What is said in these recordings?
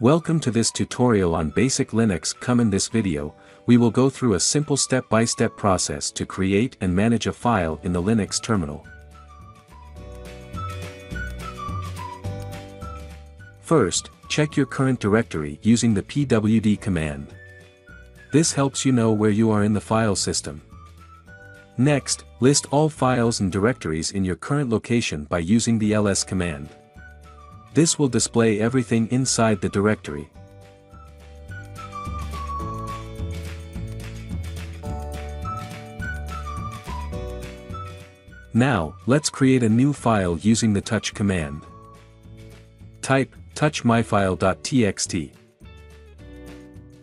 Welcome to this tutorial on basic Linux. In this video, we will go through a simple step-by-step process to create and manage a file in the Linux terminal. First, check your current directory using the pwd command. This helps you know where you are in the file system. Next, list all files and directories in your current location by using the ls command. This will display everything inside the directory. Now, let's create a new file using the touch command. Type touch myfile.txt.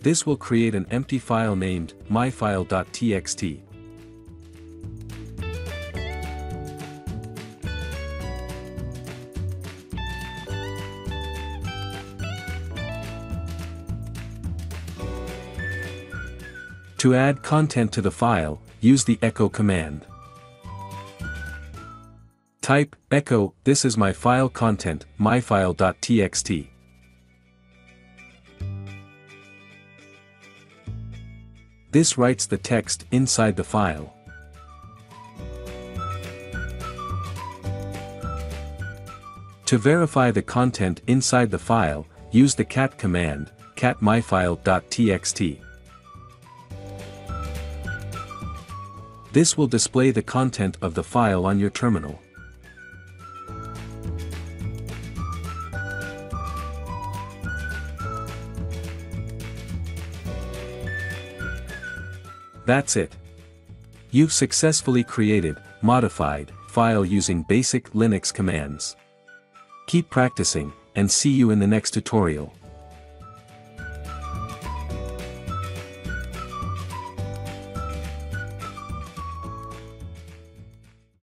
This will create an empty file named myfile.txt. To add content to the file, use the echo command. Type echo, this is my file content, myfile.txt. This writes the text inside the file. To verify the content inside the file, use the cat command, cat myfile.txt. This will display the content of the file on your terminal. That's it. You've successfully created, modified, file using basic Linux commands. Keep practicing, and see you in the next tutorial.